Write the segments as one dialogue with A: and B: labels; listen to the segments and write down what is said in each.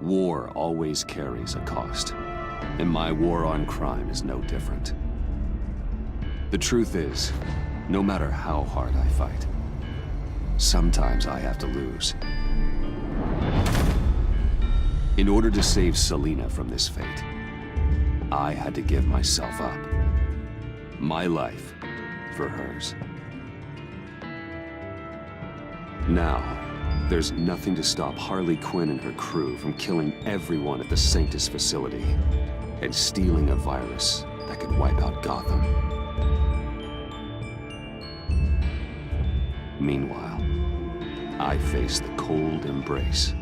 A: War always carries a cost, and my war on crime is no different. The truth is, no matter how hard I fight, sometimes I have to lose. In order to save Selina from this fate, I had to give myself up. My life for hers. Now, there's nothing to stop Harley Quinn and her crew from killing everyone at the Sanctus facility and stealing a virus that could wipe out Gotham. Meanwhile, I face the cold embrace.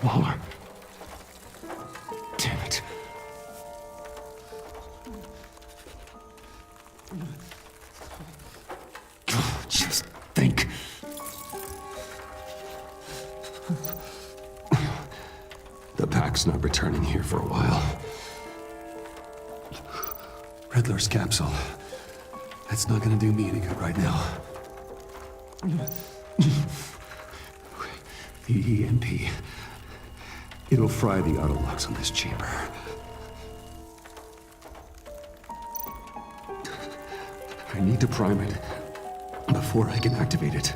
B: Waller. Damn it. Just think. The pack's not returning here for a while. Riddler's capsule. That's not gonna do me any good right now. The EMP. It'll fry the auto locks on this chamber. I need to prime it before I can activate it.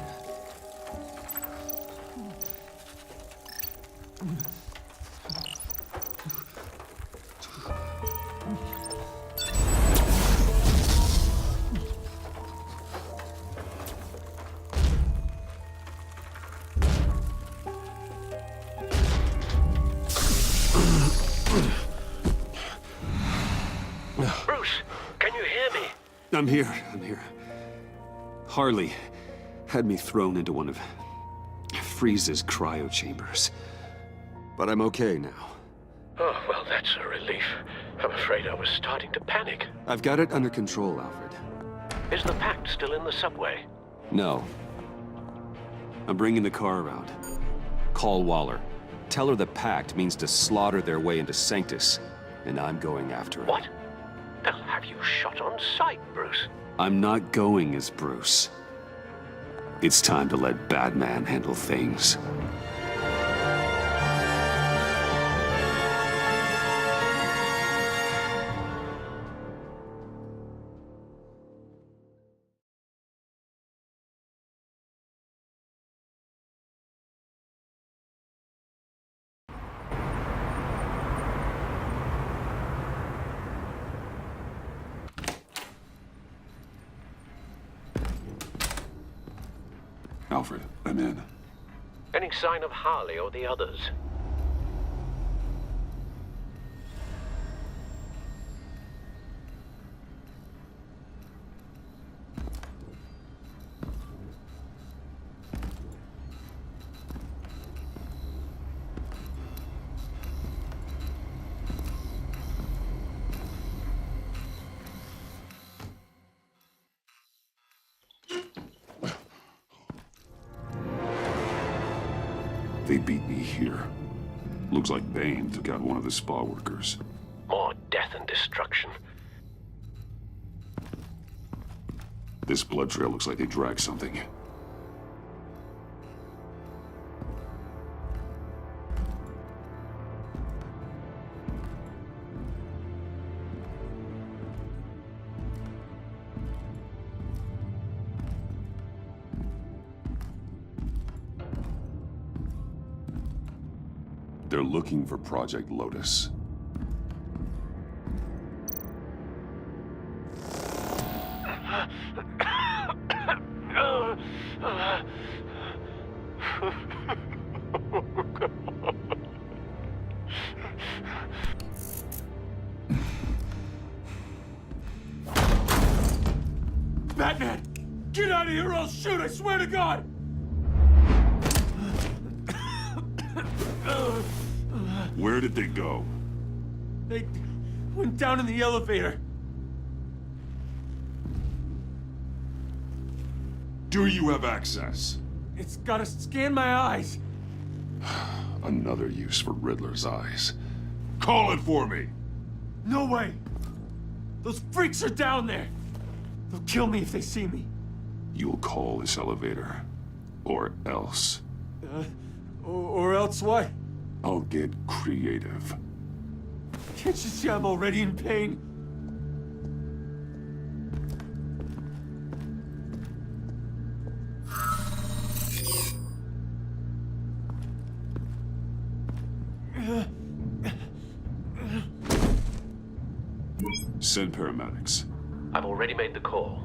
C: Bruce, can you hear me?
A: I'm here. Harley had me thrown into one of Freeze's cryo chambers. But I'm okay now.
C: Oh, well, that's a relief. I'm afraid I was starting to panic.
A: I've got it under control, Alfred.
C: Is the pact still in the subway?
A: No. I'm bringing the car around. Call Waller. Tell her the pact means to slaughter their way into Sanctus, and I'm going after it.
C: What? They'll have you shot on sight, Bruce.
A: I'm not going as Bruce. It's time to let Batman handle things.
D: Alfred, I'm in.
C: Any sign of Harley or the others?
D: They beat me here. Looks like Bane took out one of the spa workers.
C: More death and destruction.
D: This blood trail looks like they dragged something. They're looking for Project Lotus.
B: Batman! Get out of here or I'll shoot, I swear to God!
D: Where did they go?
B: They went down in the elevator.
D: Do you have access?
E: It's gotta scan my eyes.
D: Another use for Riddler's eyes. Call it for me!
E: No way. Those freaks are down there. They'll kill me if they see me.
D: You'll call this elevator. Or else.
E: Or else what?
D: I'll get creative.
E: Can't you see I'm already in pain?
D: Send paramedics.
C: I've already made the call.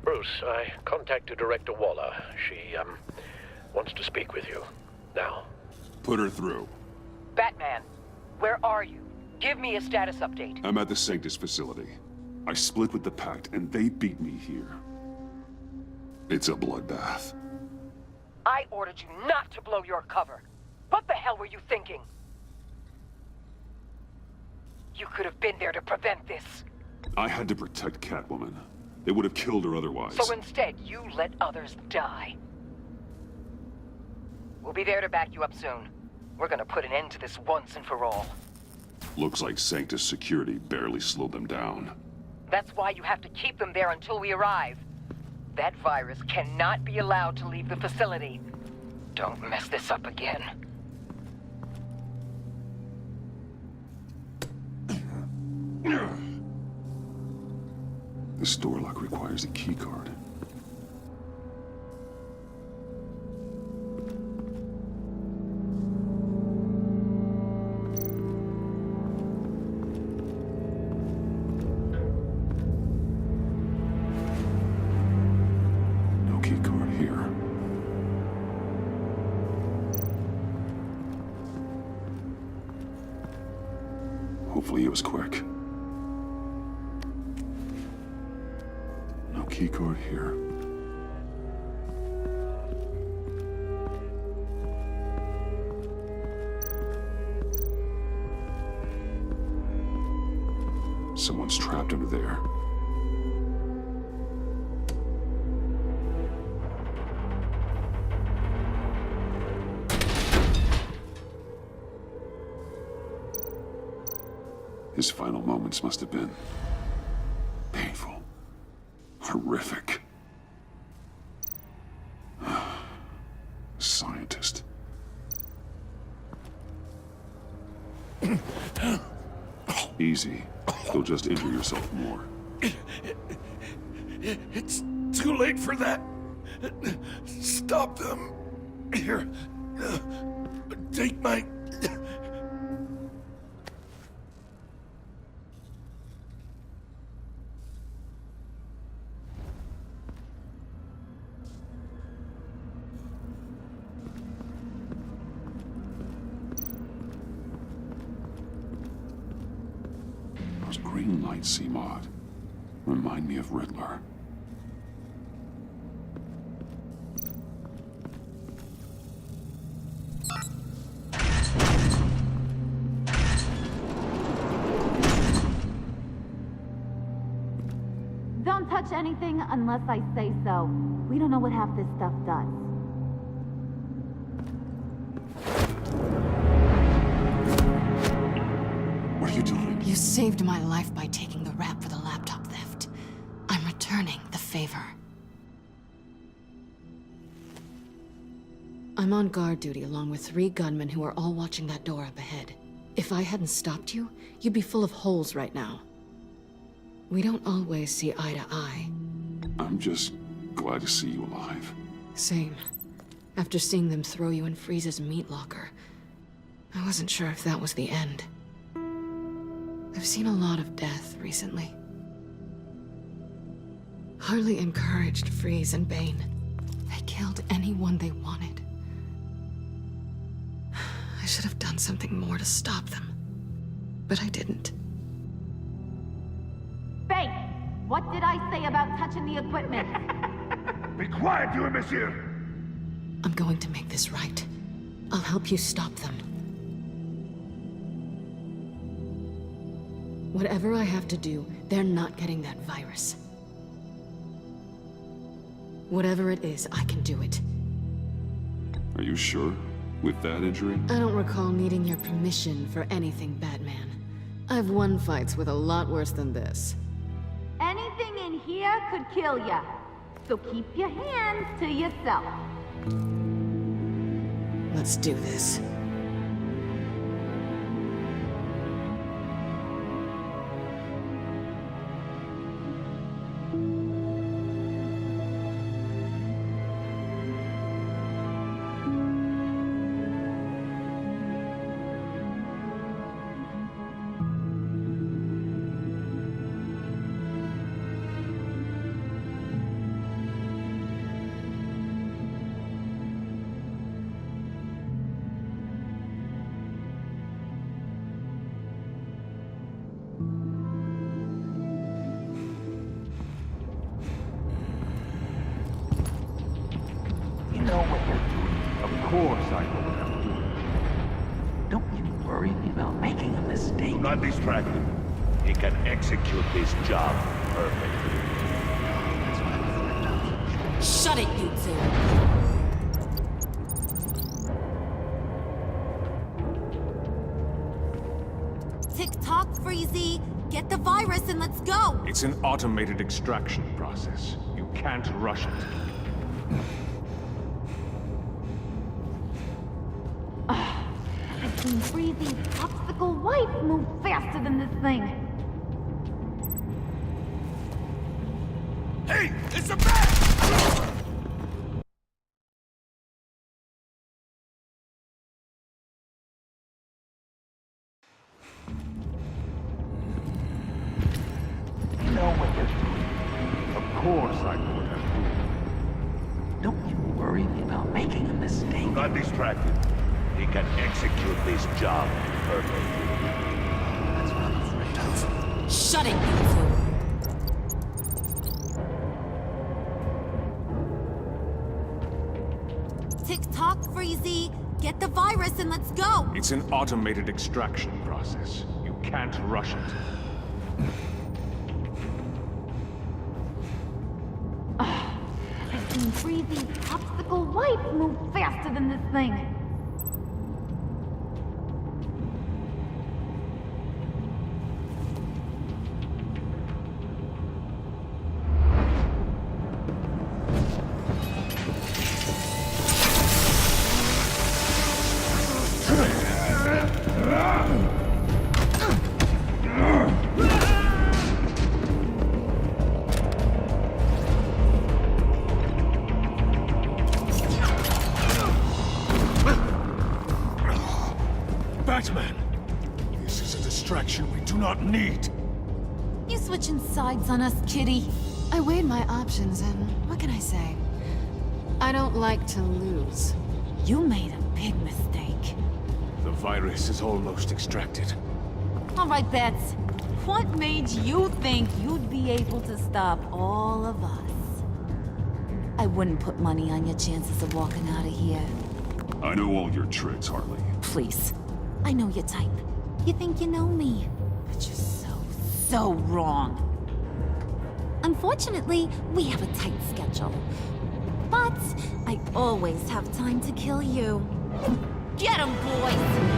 C: Bruce, I contacted Director Waller. She, wants to speak with you. Now.
D: Put her through.
F: Batman, where are you? Give me a status update.
D: I'm at the Sanctus facility. I split with the Pact, and they beat me here. It's a bloodbath.
F: I ordered you not to blow your cover. What the hell were you thinking? You could have been there to prevent this.
D: I had to protect Catwoman. They would have killed her otherwise.
F: So instead, you let others die. We'll be there to back you up soon. We're gonna put an end to this once and for all.
D: Looks like Sanctus security barely slowed them down.
F: That's why you have to keep them there until we arrive. That virus cannot be allowed to leave the facility. Don't mess this up again.
D: This door lock requires a keycard. No keycard here. Hopefully it was quick. Keycard here. Someone's trapped under there. His final moments must have been painful. Horrific. Scientist. Easy. You'll just injure yourself more.
G: It's too late for that. Stop them. Here. Take my...
D: Green lights seem odd. Remind me of Riddler.
H: Don't touch anything unless I say so. We don't know what half this stuff does.
D: What are you doing?
I: You saved my life by taking the rap for the laptop theft. I'm returning the favor. I'm on guard duty along with 3 gunmen who are all watching that door up ahead. If I hadn't stopped you, you'd be full of holes right now. We don't always see eye to eye.
D: I'm just glad to see you alive.
I: Same. After seeing them throw you in Freeze's meat locker, I wasn't sure if that was the end. I've seen a lot of death recently. Harley encouraged Freeze and Bane. They have killed anyone they wanted. I should have done something more to stop them. But I didn't.
H: Fake! What did I say about touching the equipment?
G: Be quiet, you imbecile!
I: I'm going to make this right. I'll help you stop them. Whatever I have to do, they're not getting that virus. Whatever it is, I can do it.
D: Are you sure? With that injury?
I: I don't recall needing your permission for anything, Batman. I've won fights with a lot worse than this.
H: Anything in here could kill ya. So keep your hands to yourself.
I: Let's do this.
J: You know what you're doing. Of course I know what I'm doing. Don't you worry about making a mistake.
G: Do not distract him. He can execute this job perfectly.
I: Shut it, you two!
H: Tick-tock, Freezy! Get the virus and let's go!
C: It's an automated extraction process. You can't rush it.
H: I've seen Freezy's popsicle wife move faster than this thing.
G: Hey! It's a bat!
J: You know what you're doing. Of course I know what I'm doing. Don't you worry about making a mistake.
G: Do not distract him. He can execute this job perfectly.
J: That's what I'm afraid of.
I: Shut it, you two!
H: Tick-tock, Freezy! Get the virus and let's go!
C: It's an automated extraction process. You can't rush it.
H: I've seen Freezy's popsicle wife move faster than this thing.
E: Batman! This is a distraction we do not need.
H: You switching sides on us, kitty?
I: I weighed my options, and what can I say? I don't like to lose.
H: You made a big mistake.
C: The virus is almost extracted.
H: All right, Bats. What made you think you'd be able to stop all of us? I wouldn't put money on your chances of walking out of here.
D: I know all your tricks, Harley.
H: Please. I know your type. You think you know me. But you're so wrong. Unfortunately, we have a tight schedule. But I always have time to kill you. Get 'em, boys!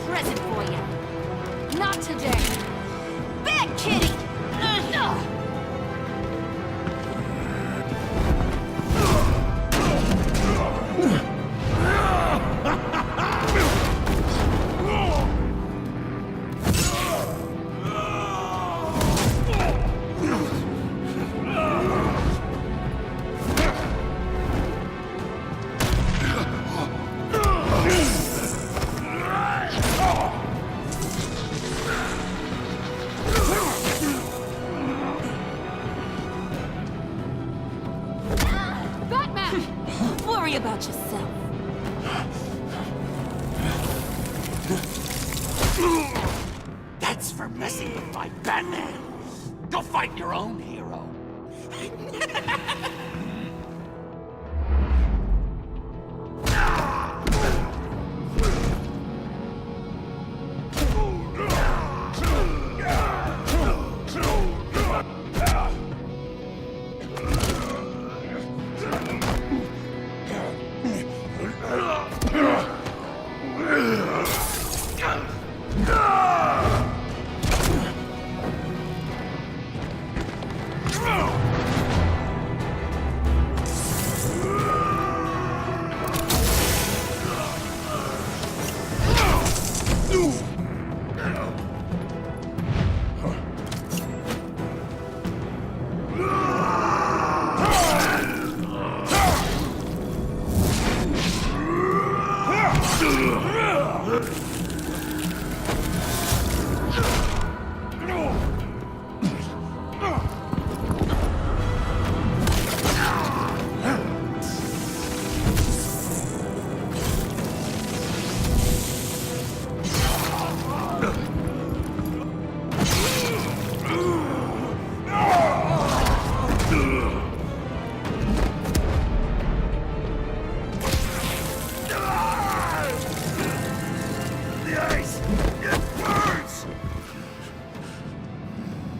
H: present for you. Not today. Bad kitty! Worry about yourself.
J: That's for messing with my Batman. Go fight your own hero.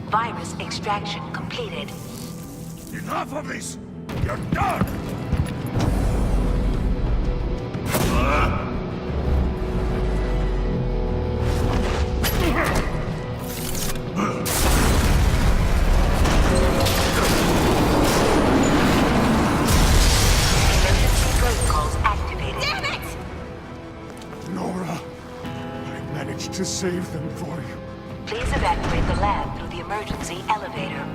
F: Virus extraction completed.
G: Enough of this! You're done!
F: Emergency protocols activated.
H: Damn it!
D: Nora, I managed to save them for you.
F: Please evacuate the lab through the emergency elevator.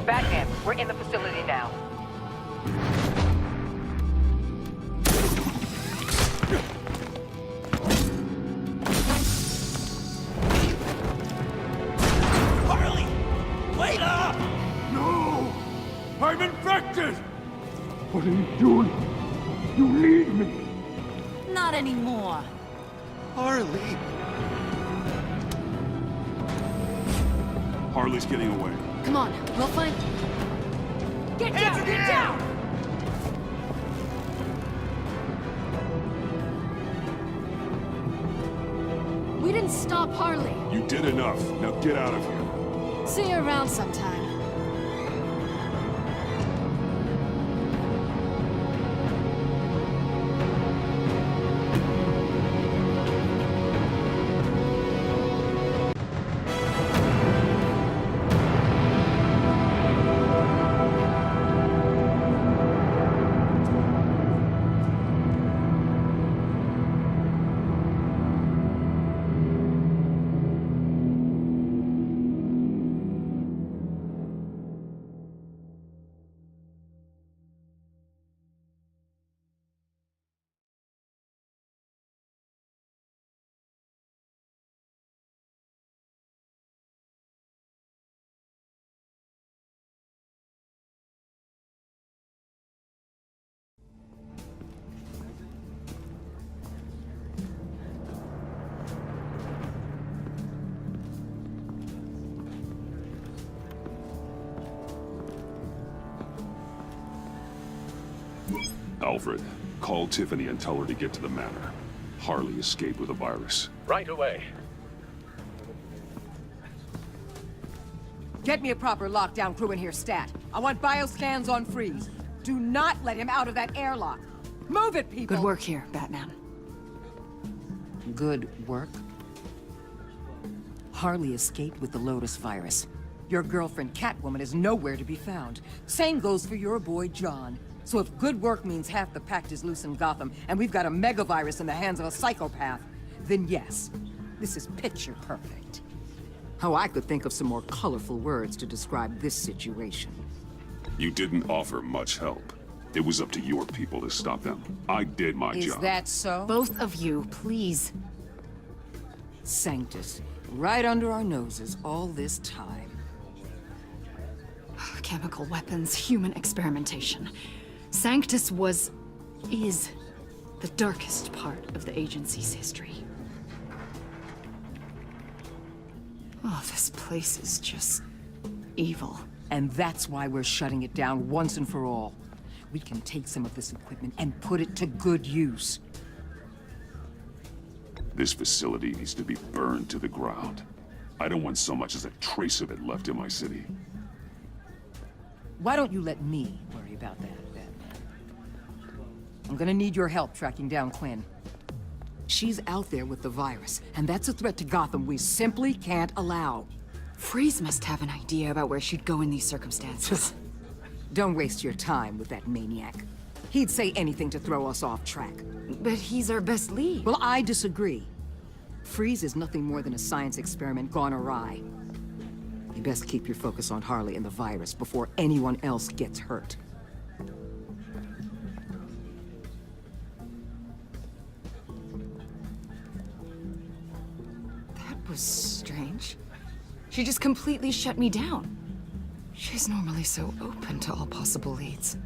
F: Batman, we're in the facility now.
J: Harley! Wait up!
E: No! I'm infected! What are you doing? You need me!
H: Not anymore.
D: Harley! Harley's getting away.
I: Come on, we'll find...
H: Get down! Get down!
I: We didn't stop Harley.
D: You did enough. Now get out of here.
I: See you around sometime.
D: Alfred, call Tiffany and tell her to get to the manor. Harley escaped with a virus.
C: Right away.
F: Get me a proper lockdown crew in here, stat. I want bioscans on freeze. Do not let him out of that airlock. Move it, people!
I: Good work here, Batman.
F: Good work? Harley escaped with the Lotus virus. Your girlfriend, Catwoman, is nowhere to be found. Same goes for your boy, John. So if good work means half the pact is loose in Gotham, and we've got a megavirus in the hands of a psychopath, then yes, this is picture perfect. Oh, I could think of some more colorful words to describe this situation.
D: You didn't offer much help. It was up to your people to stop them. I did my job.
F: Is that so?
H: Both of you, please.
F: Sanctus, right under our noses all this time.
H: Chemical weapons, human experimentation. Sanctus is the darkest part of the agency's history. Oh, this place is just evil.
F: And that's why we're shutting it down once and for all. We can take some of this equipment and put it to good use.
D: This facility needs to be burned to the ground. I don't want so much as a trace of it left in my city.
F: Why don't you let me worry about that, Batman? I'm gonna need your help tracking down Quinn. She's out there with the virus, and that's a threat to Gotham we simply can't allow.
H: Freeze must have an idea about where she'd go in these circumstances.
F: Don't waste your time with that maniac. He'd say anything to throw us off track.
H: But he's our best lead.
F: Well, I disagree. Freeze is nothing more than a science experiment gone awry. You best keep your focus on Harley and the virus before anyone else gets hurt.
H: That was strange. She just completely shut me down. She's normally so open to all possible leads.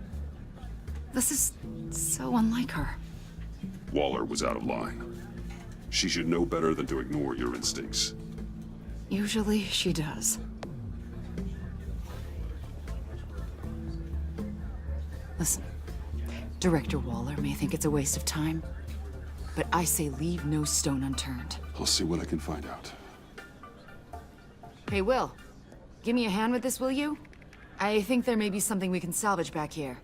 H: This is so unlike her.
D: Waller was out of line. She should know better than to ignore your instincts.
H: Usually she does. Listen, Director Waller may think it's a waste of time, but I say leave no stone unturned.
B: I'll see what I can find out.
H: Hey, Will, give me a hand with this, will you? I think there may be something we can salvage back here.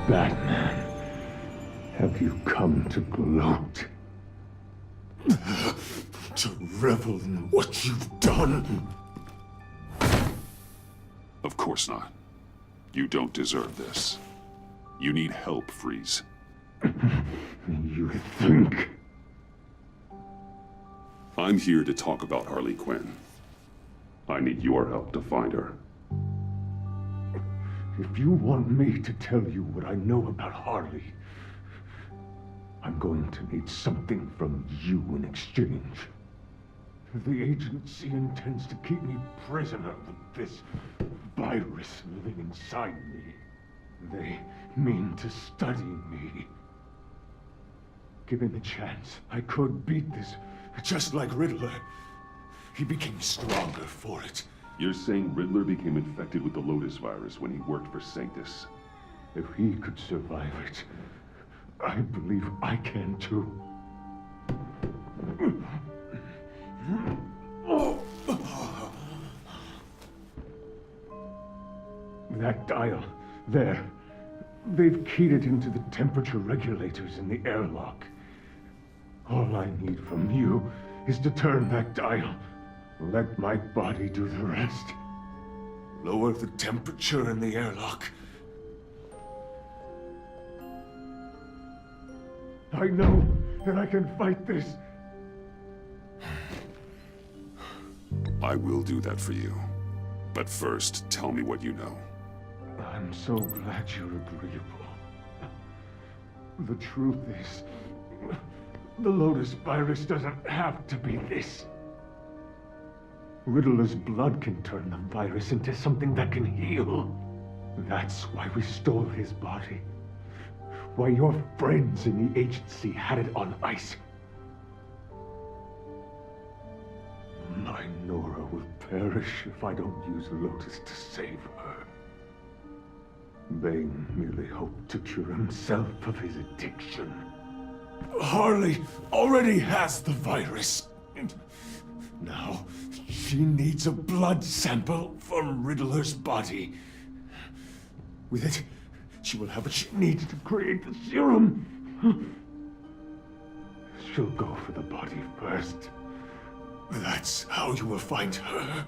E: Batman, have you come to gloat? To revel in what you've done?
D: Of course not. You don't deserve this. You need help, Freeze.
E: You think?
D: I'm here to talk about Harley Quinn. I need your help to find her.
E: If you want me to tell you what I know about Harley, I'm going to need something from you in exchange. The agency intends to keep me prisoner with this virus living inside me. They mean to study me. Given the chance, I could beat this, just like Riddler. He became stronger for it.
D: You're saying Riddler became infected with the Lotus virus when he worked for Sanctus?
E: If he could survive it, I believe I can too. That dial, there. They've keyed it into the temperature regulators in the airlock. All I need from you is to turn that dial. Let my body do the rest. Lower the temperature in the airlock. I know that I can fight this.
D: I will do that for you. But first, tell me what you know.
E: I'm so glad you're agreeable. The truth is, the Lotus virus doesn't have to be this. Riddler's blood can turn the virus into something that can heal. That's why we stole his body. Why your friends in the agency had it on ice. My Nora will perish if I don't use Lotus to save her. Bane merely hoped to cure himself of his addiction. Harley already has the virus. And now she needs a blood sample from Riddler's body. With it, she will have what she needs to create the serum. She'll go for the body first. That's how you will find her.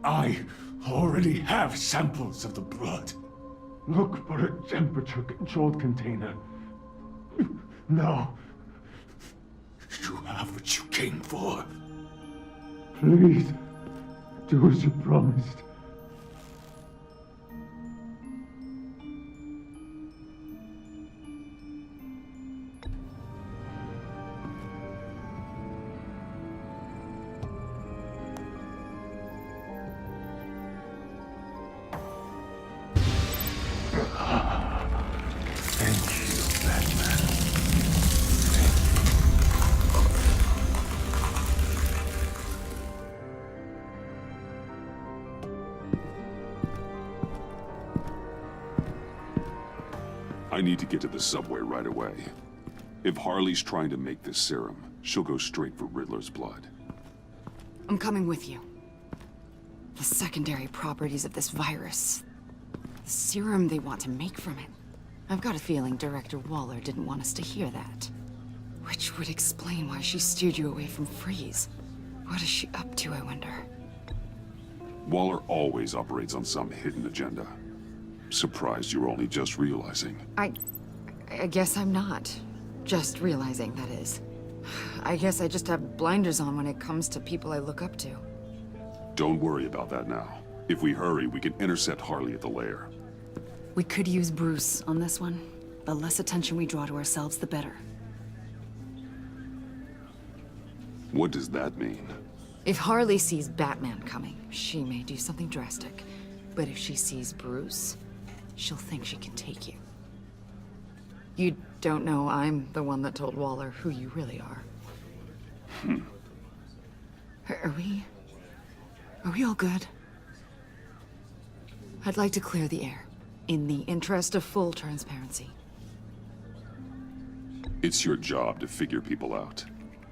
E: I already have samples of the blood. Look for a temperature-controlled container. Now, you have what you came for. Please, do as you promised.
D: I need to get to the subway right away. If Harley's trying to make this serum, she'll go straight for Riddler's blood.
I: I'm coming with you. The secondary properties of this virus. The serum they want to make from it. I've got a feeling Director Waller didn't want us to hear that. Which would explain why she steered you away from Freeze. What is she up to, I wonder?
D: Waller always operates on some hidden agenda. Surprised you're only just realizing.
I: I guess I'm not. Just realizing, that is. I guess I just have blinders on when it comes to people I look up to.
D: Don't worry about that now. If we hurry, we can intercept Harley at the lair.
I: We could use Bruce on this one. The less attention we draw to ourselves, the better.
D: What does that mean?
I: If Harley sees Batman coming, she may do something drastic. But if she sees Bruce, she'll think she can take you. You don't know I'm the one that told Waller who you really are. Are we all good? I'd like to clear the air, in the interest of full transparency.
D: It's your job to figure people out.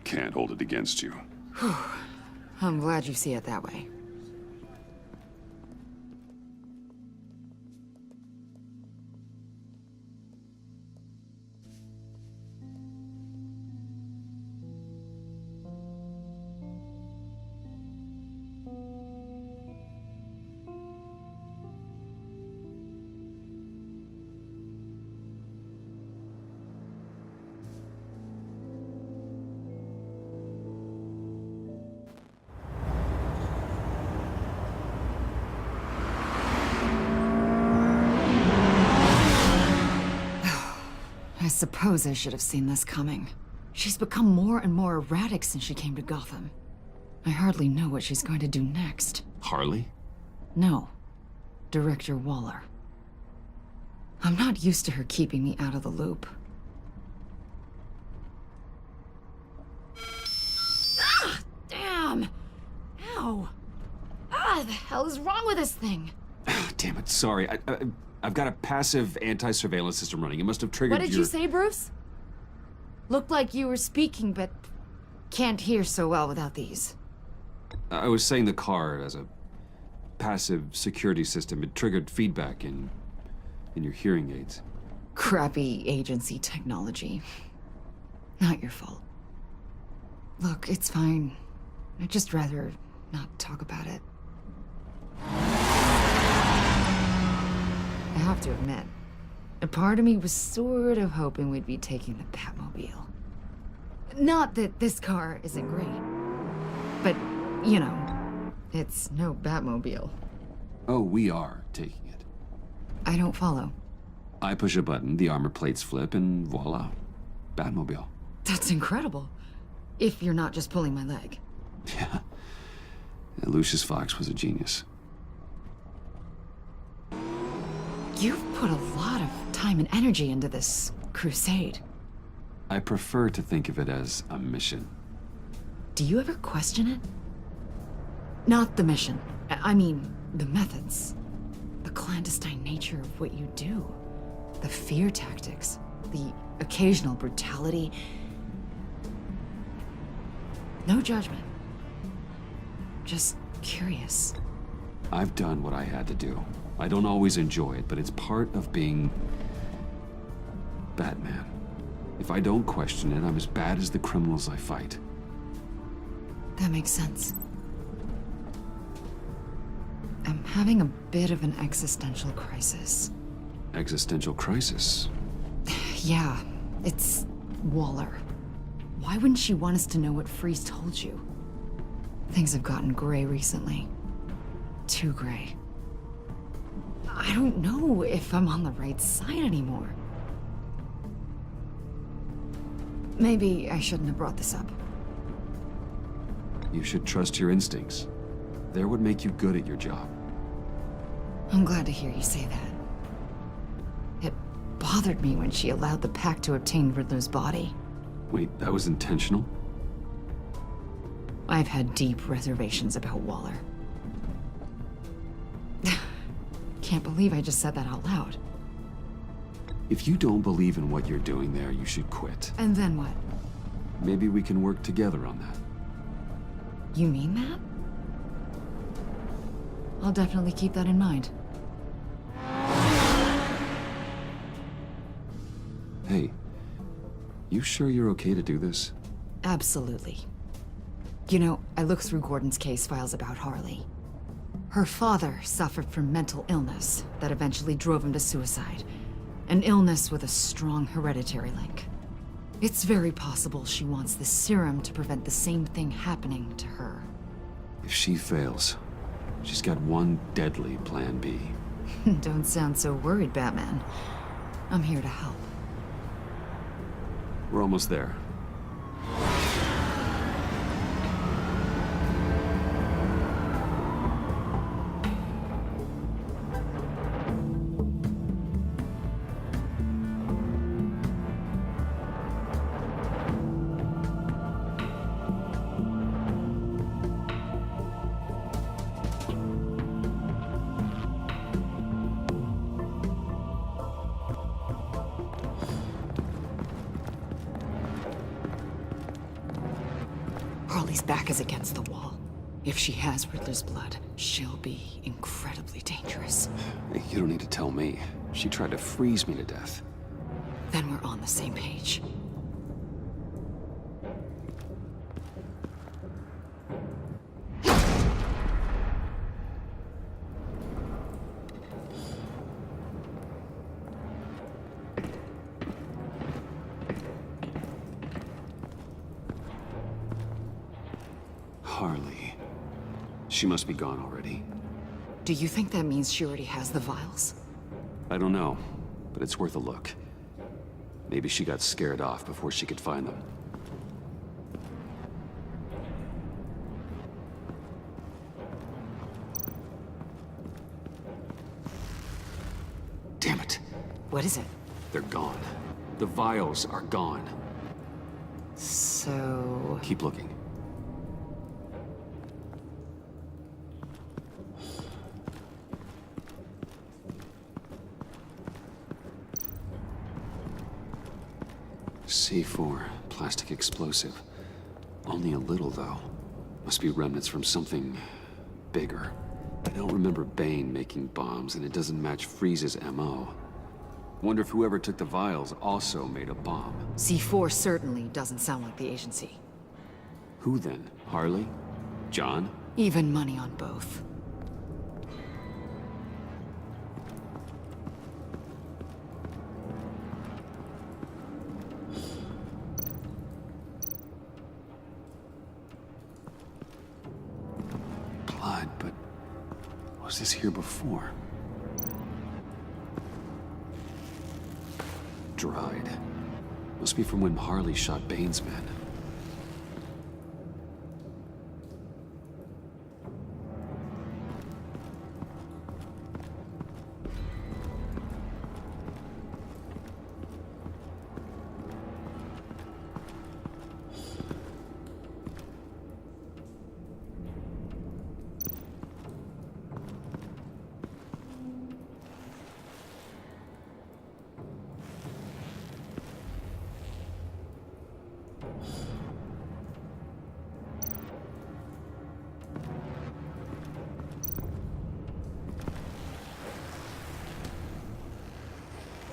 D: Can't hold it against you.
I: I'm glad you see it that way. I suppose I should have seen this coming. She's become more and more erratic since she came to Gotham. I hardly know what she's going to do next.
A: Harley?
I: No. Director Waller. I'm not used to her keeping me out of the loop. Ah! Damn! Ow! Ah, the hell is wrong with this thing?
A: Damn it, sorry. I've got a passive anti-surveillance system running. It must have triggered
I: What did you say, Bruce? Looked like you were speaking, but can't hear so well without these.
A: I was saying the car as a passive security system. It triggered feedback in your hearing aids.
I: Crappy agency technology. Not your fault. Look, it's fine. I'd just rather not talk about it. I have to admit, a part of me was sort of hoping we'd be taking the Batmobile. Not that this car isn't great, but, you know, it's no Batmobile.
A: Oh, we are taking it.
I: I don't follow.
A: I push a button, the armor plates flip, and voila. Batmobile.
I: That's incredible. If you're not just pulling my leg.
A: Yeah. Lucius Fox was a genius.
I: You've put a lot of time and energy into this crusade.
A: I prefer to think of it as a mission.
I: Do you ever question it? Not the mission. I mean, the methods. The clandestine nature of what you do. The fear tactics. The occasional brutality. No judgment. Just curious.
A: I've done what I had to do. I don't always enjoy it, but it's part of being Batman. If I don't question it, I'm as bad as the criminals I fight.
I: That makes sense. I'm having a bit of an existential crisis.
A: Existential crisis?
I: Yeah, it's Waller. Why wouldn't she want us to know what Freeze told you? Things have gotten gray recently. Too gray. I don't know if I'm on the right side anymore. Maybe I shouldn't have brought this up.
A: You should trust your instincts. They're what make you good at your job.
I: I'm glad to hear you say that. It bothered me when she allowed the pack to obtain Riddler's body.
A: Wait, that was intentional?
I: I've had deep reservations about Waller. Can't believe I just said that out loud.
A: If you don't believe in what you're doing there, you should quit.
I: And then what?
A: Maybe we can work together on that.
I: You mean that? I'll definitely keep that in mind.
A: Hey, you sure you're okay to do this?
I: Absolutely. You know, I looked through Gordon's case files about Harley. Her father suffered from mental illness that eventually drove him to suicide. An illness with a strong hereditary link. It's very possible she wants the serum to prevent the same thing happening to her.
A: If she fails, she's got one deadly plan B.
I: Don't sound so worried, Batman. I'm here to help.
A: We're almost there.
I: Harley's back is against the wall. If she has Riddler's blood, she'll be incredibly dangerous.
A: Hey, you don't need to tell me. She tried to freeze me to death.
I: Then we're on the same page.
A: Harley. She must be gone already.
I: Do you think that means she already has the vials?
A: I don't know, but it's worth a look. Maybe she got scared off before she could find them. Damn it.
I: What is it?
A: They're gone. The vials are gone.
I: So...
A: Keep looking. C4, plastic explosive. Only a little, though. Must be remnants from something bigger. I don't remember Bane making bombs, and it doesn't match Freeze's MO. Wonder if whoever took the vials also made a bomb.
I: C4 certainly doesn't sound like the agency.
A: Who then? Harley? John?
I: Even money on both.
A: Blood, but was this here before? Dried. Must be from when Harley shot Bane's men.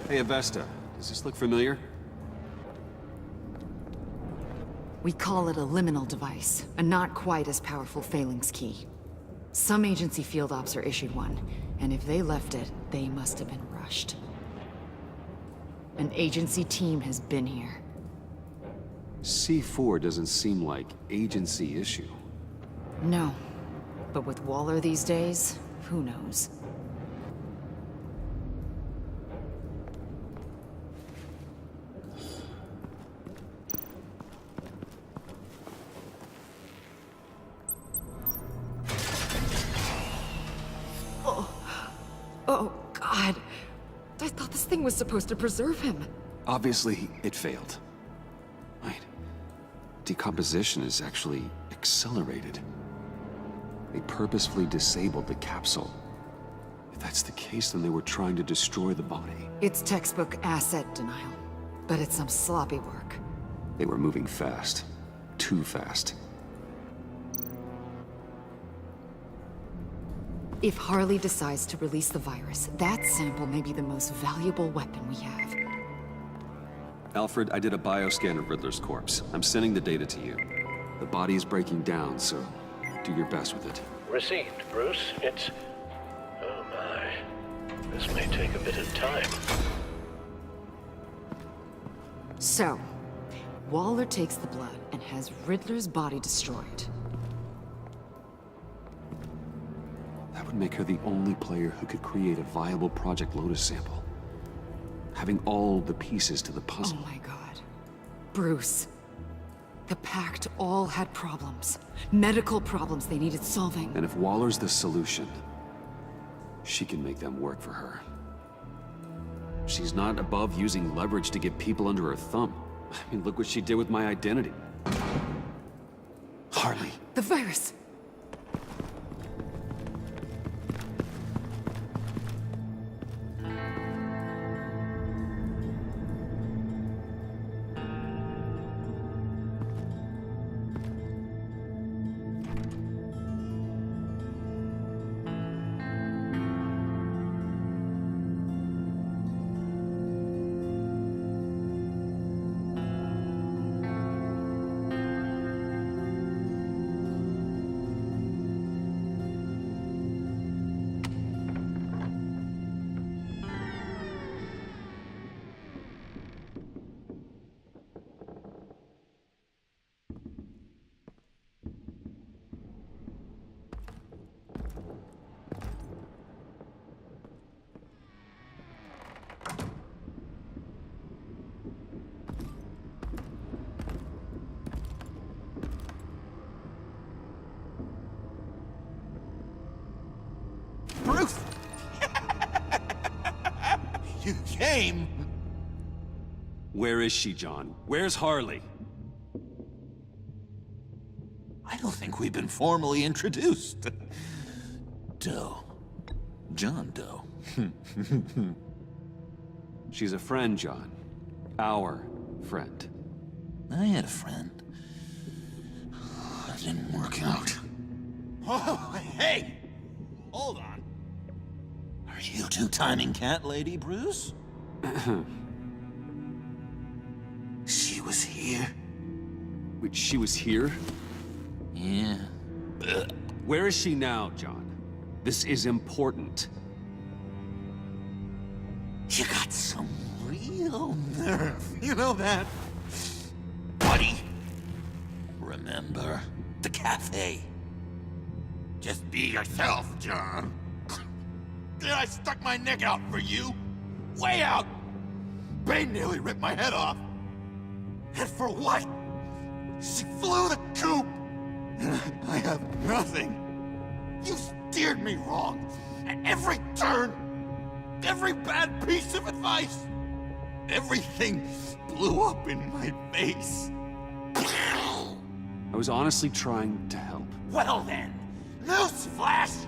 A: Hey, Avesta. Does this look familiar?
I: We call it a liminal device, a not quite as powerful phalanx key. Some agency field ops are issued one, and if they left it, they must have been rushed. An agency team has been here.
A: C4 doesn't seem like agency issue.
I: No. But with Waller these days, who knows? Oh, God. I thought this thing was supposed to preserve him.
A: Obviously, it failed. Wait. Decomposition is actually accelerated. They purposefully disabled the capsule. If that's the case, then they were trying to destroy the body.
I: It's textbook asset denial. But it's some sloppy work.
A: They were moving fast. Too fast.
I: If Harley decides to release the virus, that sample may be the most valuable weapon we have.
A: Alfred, I did a bioscan of Riddler's corpse. I'm sending the data to you. The body is breaking down, so do your best with it.
C: Received, Bruce. It's... Oh my. This may take a bit of time.
I: So, Waller takes the blood and has Riddler's body destroyed.
A: That would make her the only player who could create a viable Project Lotus sample. Having all the pieces to the puzzle.
I: Oh my God. Bruce. The Pact all had problems. Medical problems they needed solving.
A: And if Waller's the solution, she can make them work for her. She's not above using leverage to get people under her thumb. I mean, look what she did with my identity. Harley.
I: The virus!
G: Bruce! You came!
A: Where is she, John? Where's Harley?
G: I don't think we've been formally introduced. Doe. John Doe.
A: She's a friend, John. Our friend.
G: I had a friend. It didn't work out. Oh, hey! Hold on. Are you two-timing cat lady, Bruce? She was here.
A: Wait, she was here?
G: Yeah.
A: Where is she now, John? This is important.
G: You got some real nerve. You know that? Buddy! Remember the cafe? Just be yourself, John. Then I stuck my neck out for you. Way out! Bane nearly ripped my head off. And for what? She flew the coop! And I have nothing. You steered me wrong. At every turn. Every bad piece of advice. Everything blew up in my face.
A: I was honestly trying to help.
G: Well then, newsflash!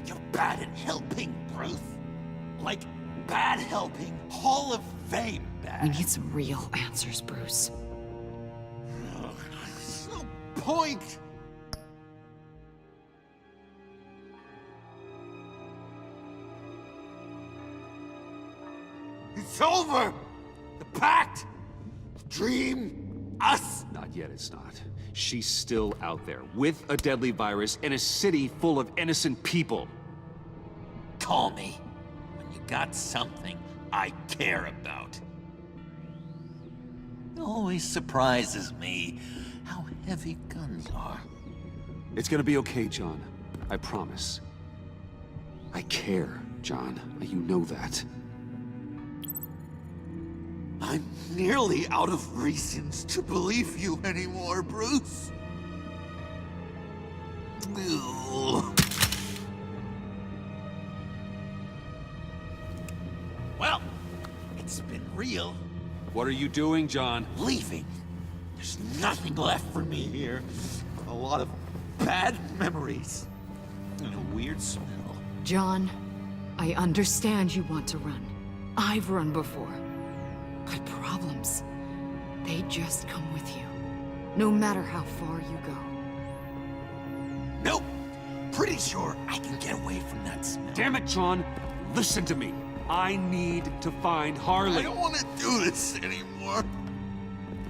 G: You're bad at helping, Bruce. Like, bad helping, Hall of Fame bad.
I: We need some real answers, Bruce.
G: There's no point! It's over! The pact! The dream! Us!
A: Not yet, it's not. She's still out there, with a deadly virus in a city full of innocent people.
G: Call me when you got something I care about. It always surprises me how heavy guns are.
A: It's gonna be okay, John. I promise. I care, John. You know that.
G: I'm nearly out of reasons to believe you anymore, Bruce. Ugh. Well, it's been real.
A: What are you doing, John?
G: Leaving. There's nothing left for me here. A lot of bad memories. And a weird smell.
I: John, I understand you want to run. I've run before. But problems, they just come with you. No matter how far you go.
G: Nope. Pretty sure I can get away from that smell.
A: Damn it, John! Listen to me. I need to find Harley.
G: I don't want to do this anymore.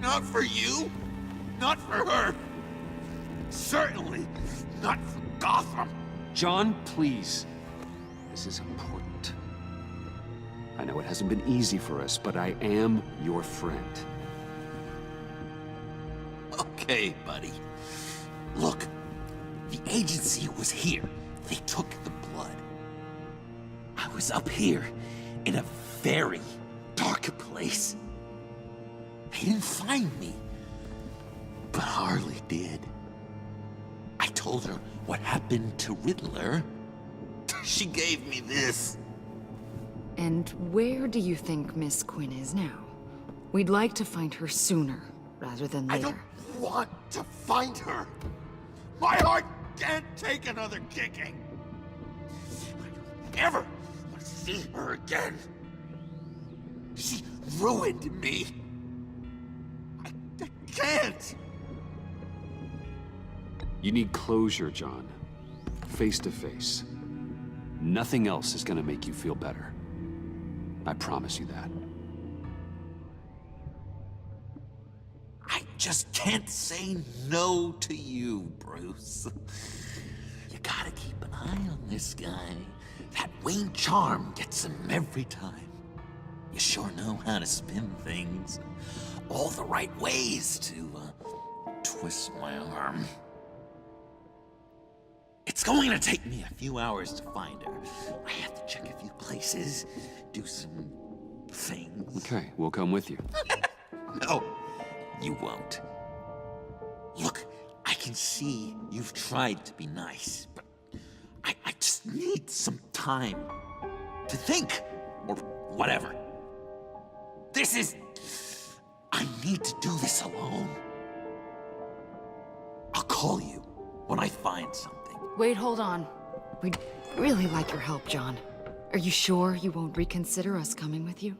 G: Not for you. Not for her. Certainly not for Gotham.
A: John, please. This is important. I know it hasn't been easy for us, but I am your friend.
G: Okay, buddy. Look, the agency was here. They took the blood. I was up here in a very dark place. They didn't find me, but Harley did. I told her what happened to Riddler. She gave me this.
I: And where do you think Miss Quinn is now? We'd like to find her sooner, rather than
G: I
I: later.
G: don't want to find her. My heart can't take another kicking. I don't ever want to see her again. She ruined me. I can't.
A: You need closure, John. Face to face. Nothing else is gonna make you feel better. I promise you that.
G: I just can't say no to you, Bruce. You gotta keep an eye on this guy. That Wayne charm gets him every time. You sure know how to spin things. All the right ways to twist my arm. It's going to take me a few hours to find her. I have to check a few places, do some things.
A: Okay, we'll come with you.
G: No, you won't. Look, I can see you've tried to be nice, but I just need some time to think, or whatever. I need to do this alone. I'll call you when I find something.
I: Wait, hold on. We'd really like your help, John. Are you sure you won't reconsider us coming with you?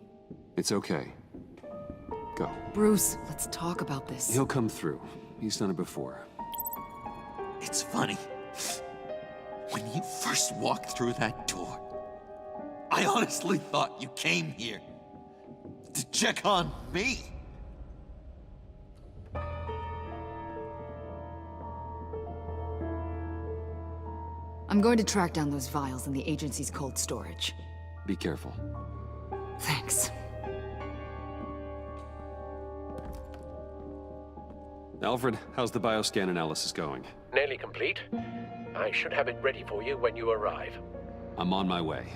A: It's okay. Go.
I: Bruce, let's talk about this.
A: He'll come through. He's done it before.
G: It's funny. When you first walked through that door, I honestly thought you came here to check on me.
I: I'm going to track down those vials in the agency's cold storage.
A: Be careful.
I: Thanks.
A: Alfred, how's the bioscan analysis going?
C: Nearly complete. I should have it ready for you when you arrive.
A: I'm on my way.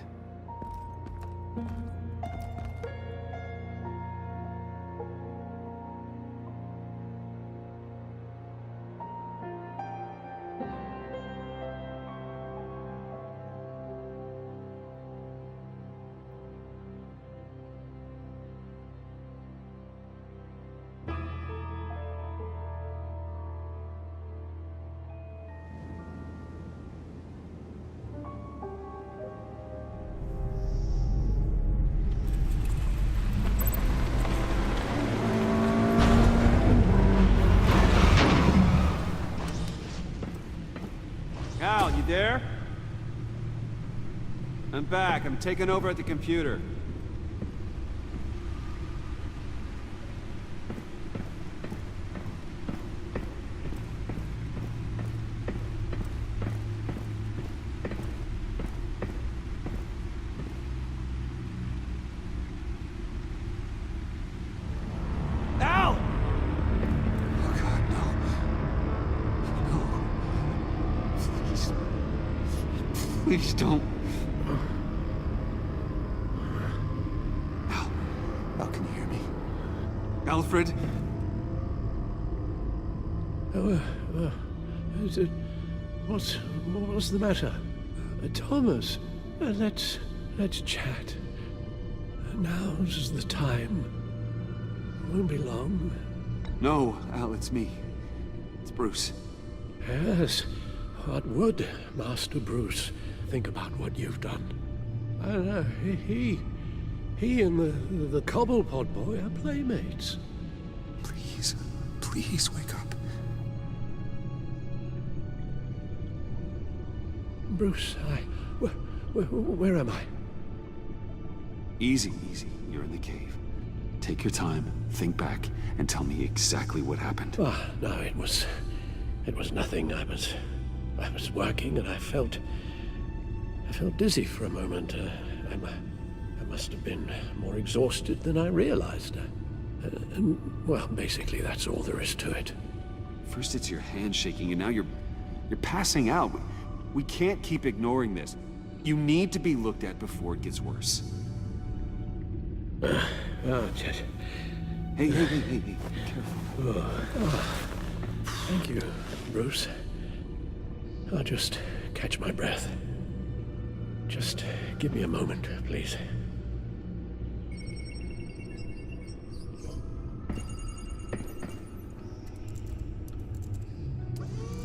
K: Al, you there? I'm back. I'm taking over at the computer.
B: Please don't. Al, can you hear me? Alfred?
L: What's the matter? Thomas, let's chat. Now's the time. Won't be long.
B: No, Al, it's me. It's Bruce.
L: Yes, what would Master Bruce think about what you've done? He and the Cobblepot boy are playmates.
B: Please wake up.
L: Bruce, where am I?
B: Easy. You're in the cave. Take your time, think back, and tell me exactly what happened.
L: No, it was nothing. I was working, and I felt dizzy for a moment. I must have been more exhausted than I realized. Well, basically, that's all there is to it.
B: First it's your hand shaking, and now you're passing out. We can't keep ignoring this. You need to be looked at before it gets worse.
L: Chet.
B: Hey, careful.
L: Thank you, Bruce. I'll just catch my breath. Just give me a moment, please.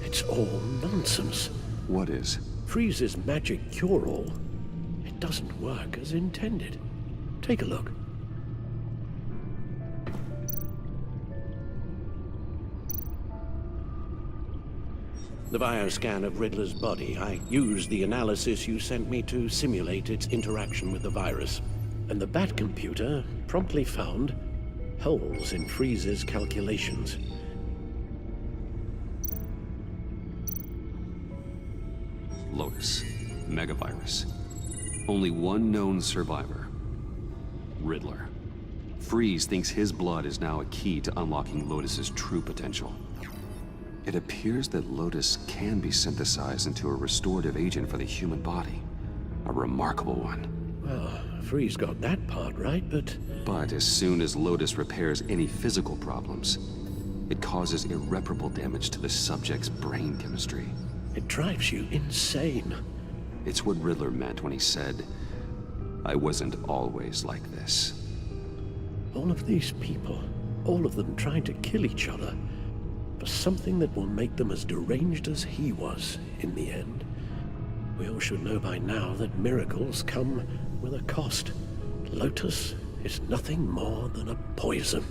L: It's all nonsense.
B: What is?
L: Freeze's magic cure-all. It doesn't work as intended. Take a look. The bioscan of Riddler's body. I used the analysis you sent me to simulate its interaction with the virus. And the Bat computer promptly found holes in Freeze's calculations.
A: Lotus. Megavirus. Only one known survivor. Riddler. Freeze thinks his blood is now a key to unlocking Lotus's true potential. It appears that Lotus can be synthesized into a restorative agent for the human body. A remarkable one.
L: Well, Freeze got that part right, but...
A: But as soon as Lotus repairs any physical problems, it causes irreparable damage to the subject's brain chemistry.
L: It drives you insane.
A: It's what Riddler meant when he said, "I wasn't always like this."
L: All of these people, all of them trying to kill each other, for something that will make them as deranged as he was in the end. We all should know by now that miracles come with a cost. Lotus is nothing more than a poison.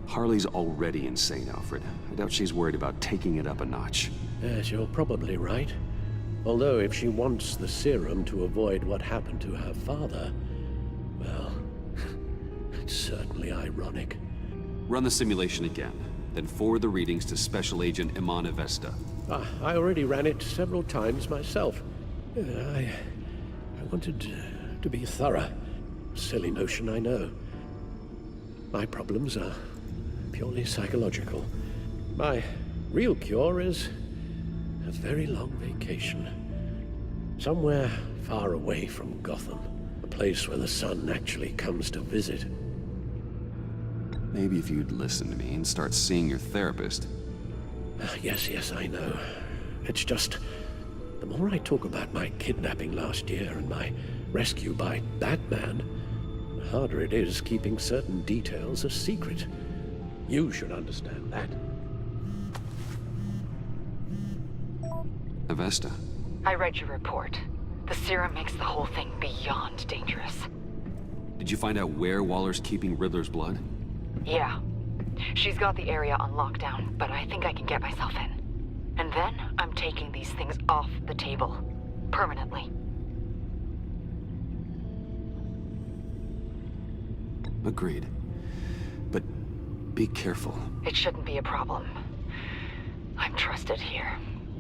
A: Harley's already insane, Alfred. I doubt she's worried about taking it up a notch.
L: Yes, you're probably right. Although if she wants the serum to avoid what happened to her father, well, it's certainly ironic.
A: Run the simulation again, then forward the readings to Special Agent Imana Vesta.
L: I already ran it several times myself. I wanted to be thorough. Silly notion, I know. My problems are purely psychological. My real cure is a very long vacation. Somewhere far away from Gotham. A place where the sun actually comes to visit.
A: Maybe if you'd listen to me and start seeing your therapist.
L: Yes, I know. It's just, the more I talk about my kidnapping last year and my rescue by Batman, the harder it is keeping certain details a secret. You should understand that.
A: Avesta.
I: I read your report. The serum makes the whole thing beyond dangerous.
A: Did you find out where Waller's keeping Riddler's blood?
I: Yeah. She's got the area on lockdown, but I think I can get myself in. And then I'm taking these things off the table. Permanently.
A: Agreed. But be careful.
I: It shouldn't be a problem. I'm trusted here.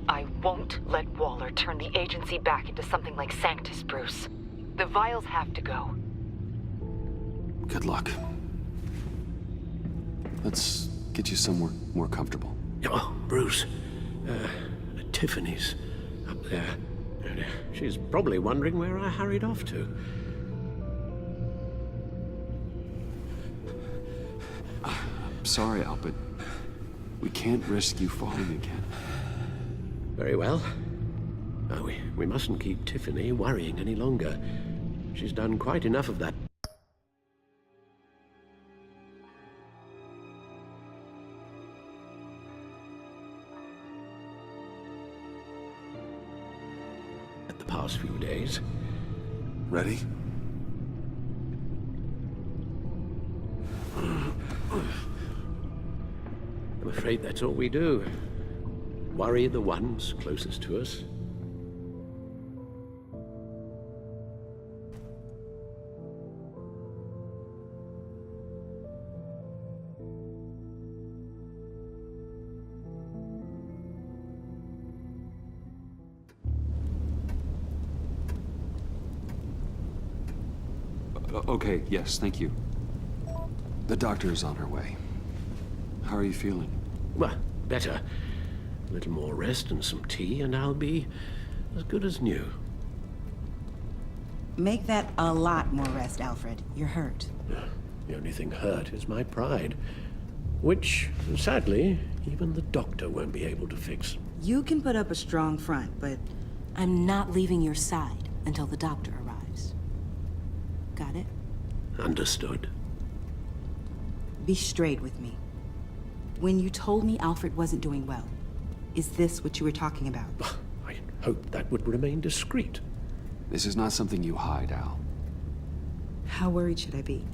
I: I won't let Waller turn the agency back into something like Sanctus, Bruce. The vials have to go.
A: Good luck. Let's get you somewhere more comfortable.
L: Oh, Bruce. Tiffany's up there. And, She's probably wondering where I hurried off to.
B: I'm sorry, Al, but we can't risk you falling again.
L: Very well. Oh, we mustn't keep Tiffany worrying any longer. She's done quite enough of that. The past few days.
B: Ready?
L: I'm afraid that's all we do. Worry the ones closest to us.
B: Okay, yes, thank you.
A: The doctor is on her way.
B: How are you feeling?
L: Well, better. A little more rest and some tea, and I'll be as good as new.
M: Make that a lot more rest, Alfred. You're hurt.
L: The only thing hurt is my pride, which, sadly, even the doctor won't be able to fix.
M: You can put up a strong front, but I'm not leaving your side until the doctor arrives. Got it?
L: Understood.
M: Be straight with me. When you told me Alfred wasn't doing well, is this what you were talking about?
L: I hoped that would remain discreet.
A: This is not something you hide, Al.
M: How worried should I be?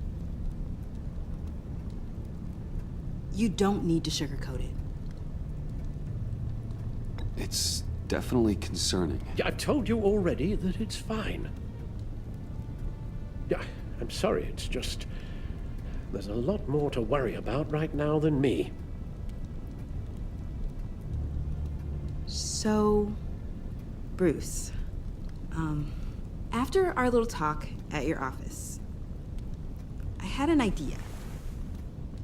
M: You don't need to sugarcoat it.
A: It's definitely concerning.
L: Yeah, I've told you already that it's fine. Yeah, I'm sorry, it's just... there's a lot more to worry about right now than me.
M: So, Bruce, after our little talk at your office, I had an idea.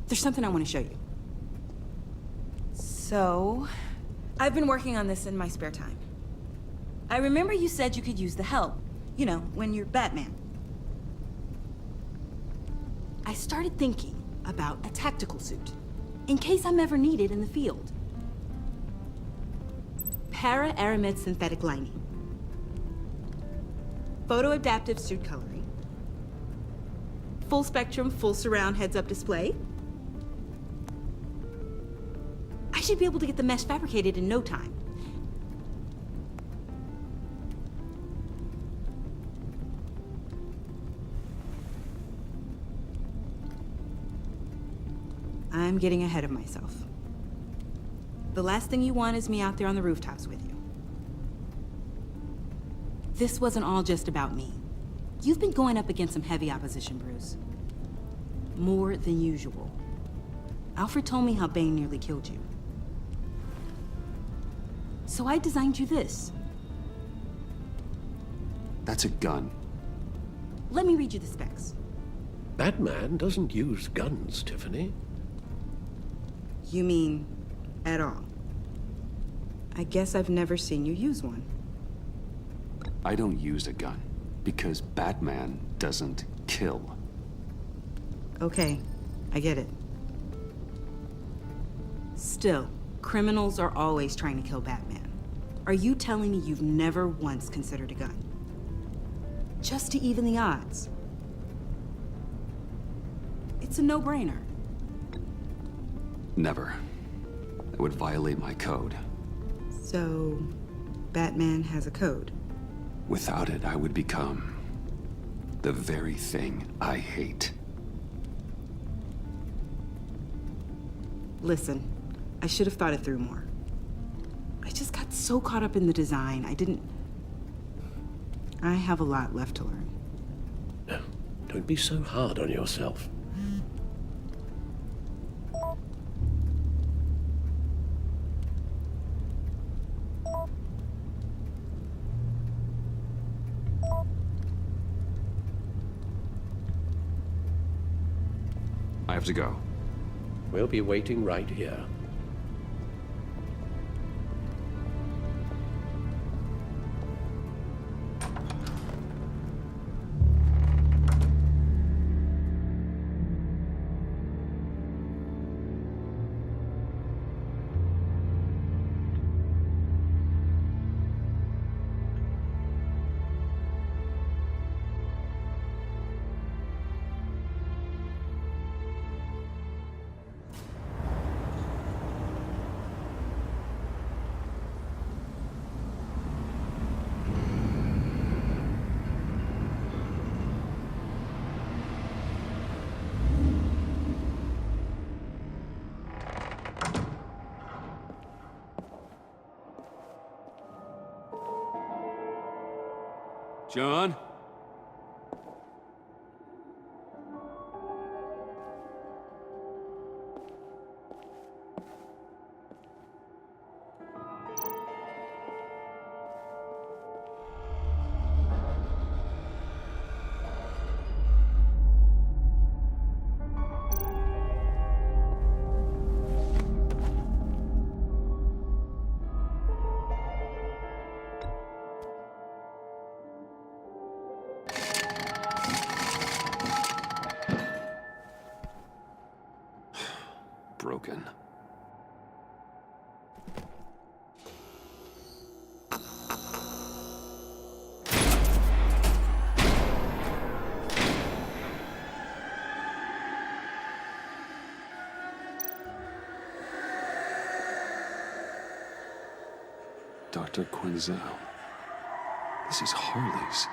M: There's something I want to show you. So, I've been working on this in my spare time. I remember you said you could use the help, you know, when you're Batman. I started thinking about a tactical suit, in case I'm ever needed in the field. Para-aramid synthetic lining. Photo-adaptive suit coloring. Full spectrum, full surround heads-up display. I should be able to get the mesh fabricated in no time. I'm getting ahead of myself. The last thing you want is me out there on the rooftops with you. This wasn't all just about me. You've been going up against some heavy opposition, Bruce. More than usual. Alfred told me how Bane nearly killed you. So I designed you this.
A: That's a gun.
M: Let me read you the specs.
L: Batman doesn't use guns, Tiffany.
M: You mean at all? I guess I've never seen you use one.
A: I don't use a gun because Batman doesn't kill.
M: Okay, I get it. Still, criminals are always trying to kill Batman. Are you telling me you've never once considered a gun? Just to even the odds. It's a no-brainer.
A: Never. That would violate my code.
M: So, Batman has a code.
A: Without it, I would become the very thing I hate.
M: Listen, I should have thought it through more. I just got so caught up in the design, I have a lot left to learn.
L: No, don't be so hard on yourself.
A: I have to go.
L: We'll be waiting right here.
B: John?
A: Broken. Dr. Quinzel. This is Harley's.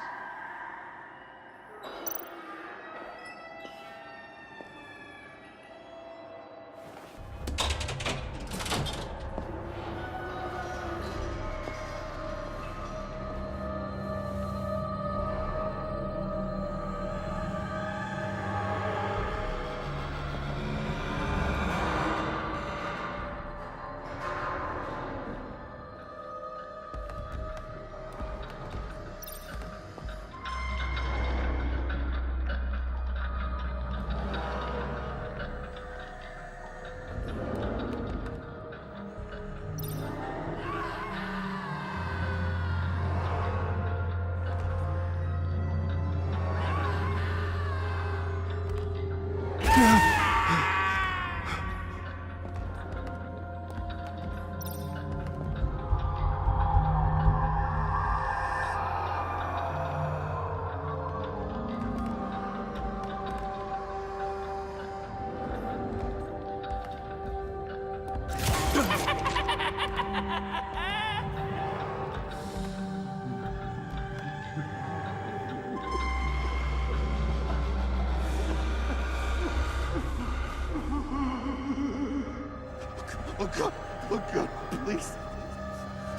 G: Oh God, please.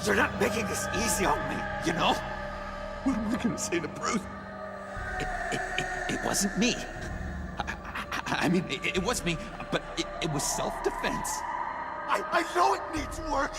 G: You're not making this easy on me, you know? What am I gonna say to Bruce? It wasn't me. I mean, it was me, but it was self-defense. I know it needs work.